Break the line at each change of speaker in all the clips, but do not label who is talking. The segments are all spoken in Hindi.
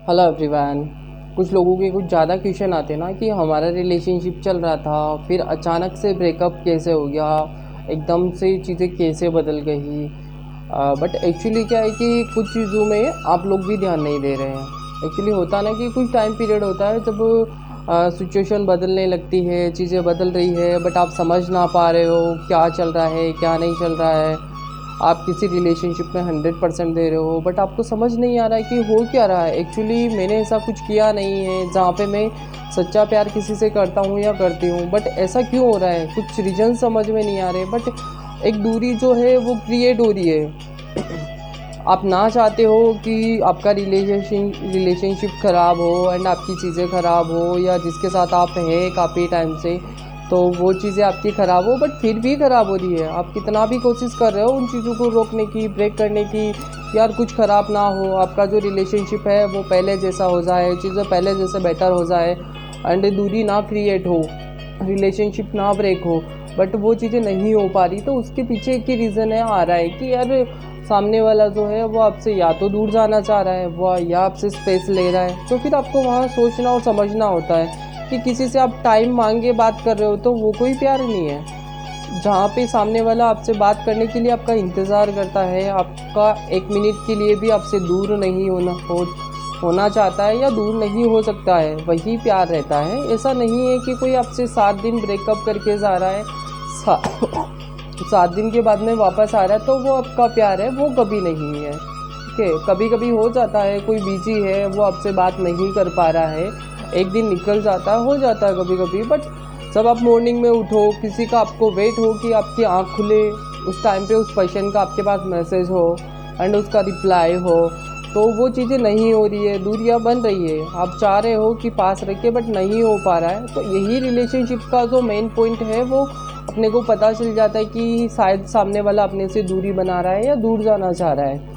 Hello everyone. कुछ लोगों के कुछ ज़्यादा क्वेश्चन आते हैं ना कि हमारा रिलेशनशिप चल रहा था, फिर अचानक से ब्रेकअप कैसे हो गया, एकदम से चीज़ें कैसे बदल गई। बट एक्चुअली क्या है कि कुछ चीज़ों में आप लोग भी ध्यान नहीं दे रहे हैं। एक्चुअली होता ना कि कुछ टाइम पीरियड होता है जब सिचुएशन बदलने लगती है, चीज़ें बदल रही है, बट आप समझ ना पा रहे हो क्या चल रहा है क्या नहीं चल रहा है। आप किसी रिलेशनशिप में 100% दे रहे हो, बट आपको समझ नहीं आ रहा है कि हो क्या रहा है। एक्चुअली मैंने ऐसा कुछ किया नहीं है जहाँ पे मैं सच्चा प्यार किसी से करता हूँ या करती हूँ, बट ऐसा क्यों हो रहा है, कुछ रीज़न समझ में नहीं आ रहे। बट एक दूरी जो है वो क्रिएट हो रही है। आप ना चाहते हो कि आपका रिलेशनशिप ख़राब हो एंड आपकी चीज़ें ख़राब हो, या जिसके साथ आप हैं काफ़ी टाइम से तो वो चीज़ें आपकी ख़राब हो, बट फिर भी ख़राब हो रही है। आप कितना भी कोशिश कर रहे हो उन चीज़ों को रोकने की, ब्रेक करने की, यार कुछ ख़राब ना हो, आपका जो रिलेशनशिप है वो पहले जैसा हो जाए, चीज़ें पहले जैसे बेटर हो जाए एंड दूरी ना क्रिएट हो, रिलेशनशिप ना ब्रेक हो, बट वो चीज़ें नहीं हो पा रही। तो उसके पीछे एक ही रीज़न है आ रहा है कि यार सामने वाला जो है वो आपसे या तो दूर जाना चाह रहा है वो, या आपसे स्पेस ले रहा है। तो फिर आपको वहाँ सोचना और समझना होता है कि किसी से आप टाइम मांग के बात कर रहे हो तो वो कोई प्यार नहीं है। जहाँ पे सामने वाला आपसे बात करने के लिए आपका इंतज़ार करता है, आपका 1 मिनट के लिए भी आपसे दूर नहीं होना चाहता है या दूर नहीं हो सकता है, वही प्यार रहता है। ऐसा नहीं है कि कोई आपसे 7 दिन ब्रेकअप करके जा रहा है, 7 दिन के बाद में वापस आ रहा है तो वो आपका प्यार है, वो कभी नहीं है। ठीक है, कभी कभी हो जाता है कोई बिजी है, वो आपसे बात नहीं कर पा रहा है, एक दिन निकल जाता है, हो जाता है कभी कभी। बट जब आप मॉर्निंग में उठो, किसी का आपको वेट हो कि आपकी आँख खुले, उस टाइम पे उस पर्सन का आपके पास मैसेज हो एंड उसका रिप्लाई हो, तो वो चीज़ें नहीं हो रही है, दूरियां बन रही है। आप चाह रहे हो कि पास रखे बट नहीं हो पा रहा है। तो यही रिलेशनशिप का जो मेन पॉइंट है, वो अपने को पता चल जाता है कि शायद सामने वाला अपने से दूरी बना रहा है या दूर जाना चाह रहा है।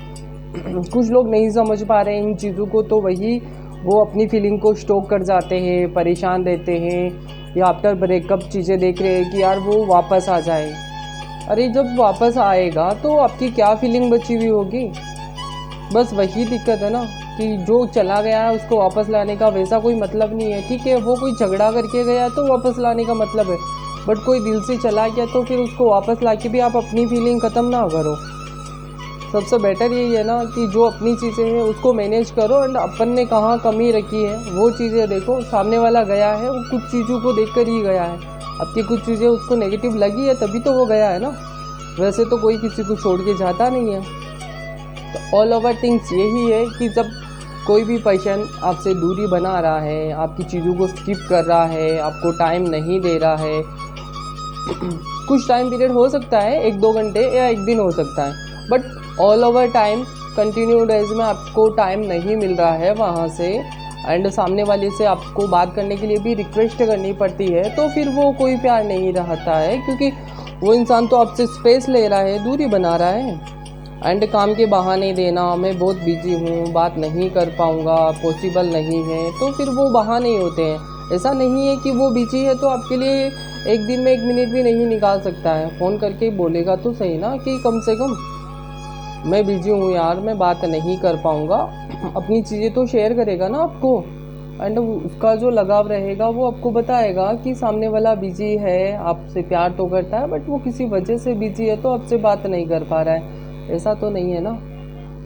कुछ लोग नहीं समझ पा रहे हैं इन चीज़ों को, तो वही वो अपनी फीलिंग को स्टोक कर जाते हैं, परेशान रहते हैं, या आफ्टर ब्रेकअप चीज़ें देख रहे हैं कि यार वो वापस आ जाए। अरे जब वापस आएगा तो आपकी क्या फीलिंग बची हुई होगी। बस वही दिक्कत है ना कि जो चला गया है उसको वापस लाने का वैसा कोई मतलब नहीं है। ठीक है, वो कोई झगड़ा करके गया तो वापस लाने का मतलब है, बट कोई दिल से चला गया तो फिर उसको वापस ला के भी आप अपनी फीलिंग ख़त्म ना करो। सबसे बेटर यही है ना कि जो अपनी चीज़ें हैं उसको मैनेज करो एंड अपन ने कहाँ कमी रखी है वो चीज़ें देखो। सामने वाला गया है वो कुछ चीज़ों को देख कर ही गया है, आपकी कुछ चीज़ें उसको नेगेटिव लगी है तभी तो वो गया है ना। वैसे तो कोई किसी को छोड़ के जाता नहीं है। तो ऑल ओवर थिंग्स यही है कि जब कोई भी पर्सन आपसे दूरी बना रहा है, आपकी चीज़ों को स्किप कर रहा है, आपको टाइम नहीं दे रहा है, कुछ टाइम पीरियड हो सकता है 1-2 घंटे या एक दिन हो सकता है, but all over time continue days में आपको टाइम नहीं मिल रहा है वहाँ से, एंड सामने वाले से आपको बात करने के लिए भी रिक्वेस्ट करनी पड़ती है, तो फिर वो कोई प्यार नहीं रहता है। क्योंकि वो इंसान तो आपसे स्पेस ले रहा है, दूरी बना रहा है। एंड काम के बहाने देना, मैं बहुत बिजी हूँ, बात नहीं कर पाऊँगा, पॉसिबल नहीं है, तो फिर वो बहाने ही होते हैं। ऐसा नहीं है कि वो बिजी है तो आपके लिए एक दिन में 1 मिनट भी नहीं निकाल सकता है। फ़ोन करके बोलेगा तो सही ना कि कम से कम मैं बिजी हूँ यार, मैं बात नहीं कर पाऊँगा। अपनी चीज़ें तो शेयर करेगा ना आपको, एंड उसका जो लगाव रहेगा वो आपको बताएगा कि सामने वाला बिजी है, आपसे प्यार तो करता है बट वो किसी वजह से बिजी है तो आपसे बात नहीं कर पा रहा है। ऐसा तो नहीं है ना।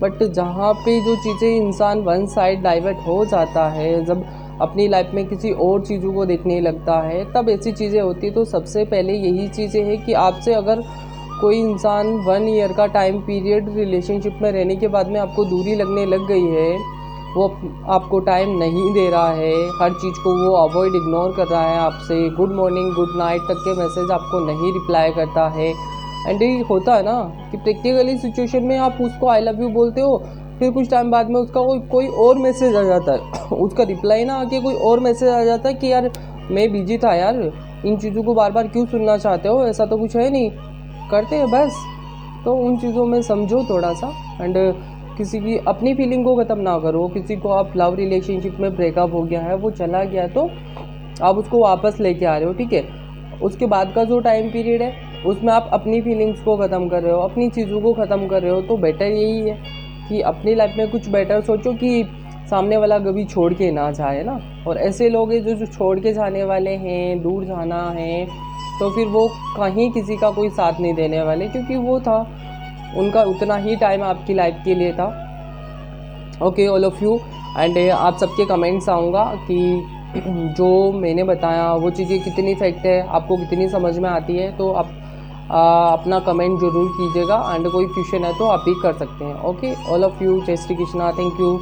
बट जहाँ पे जो चीज़ें इंसान वन साइड डाइवर्ट हो जाता है, जब अपनी लाइफ में किसी और चीज़ों को देखने लगता है, तब ऐसी चीज़ें होती है। तो सबसे पहले यही चीज़ें हैं कि आपसे अगर कोई इंसान 1 ईयर का टाइम पीरियड रिलेशनशिप में रहने के बाद में आपको दूरी लगने लग गई है, वो आपको टाइम नहीं दे रहा है, हर चीज़ को वो अवॉइड इग्नोर कर रहा है, आपसे गुड मॉर्निंग गुड नाइट तक के मैसेज आपको नहीं रिप्लाई करता है। एंड ये होता है ना कि प्रैक्टिकली सिचुएशन में आप उसको आई लव यू बोलते हो, फिर कुछ टाइम बाद में उसका कोई और मैसेज आ जाता है उसका रिप्लाई ना आके कोई और मैसेज आ जाता है कि यार मैं बिजी था यार, इन चीज़ों को बार बार क्यों सुनना चाहते हो, ऐसा तो कुछ है नहीं, करते हैं बस। तो उन चीज़ों में समझो थोड़ा सा, एंड किसी की अपनी फीलिंग को ख़त्म ना करो। किसी को आप लव रिलेशनशिप में ब्रेकअप हो गया है, वो चला गया, तो आप उसको वापस लेके आ रहे हो, ठीक है। उसके बाद का जो टाइम पीरियड है उसमें आप अपनी फीलिंग्स को ख़त्म कर रहे हो, अपनी चीज़ों को ख़त्म कर रहे हो। तो बेटर यही है कि अपनी लाइफ में कुछ बेटर सोचो कि सामने वाला कभी छोड़ के ना जाए ना। और ऐसे लोग हैं जो छोड़ के जाने वाले हैं, दूर जाना है, तो फिर वो कहीं किसी का कोई साथ नहीं देने वाले, क्योंकि वो था उनका उतना ही टाइम आपकी लाइफ के लिए था। Okay all of you, and आप सबके कमेंट्स आऊँगा कि जो मैंने बताया वो चीज़ें कितनी फैक्ट है, आपको कितनी समझ में आती है। तो आप अपना कमेंट ज़रूर कीजिएगा, एंड कोई क्वेश्चन है तो आप भी कर सकते हैं। ओके ऑल ऑफ़ यू, जय श्री कृष्णा, थैंक यू।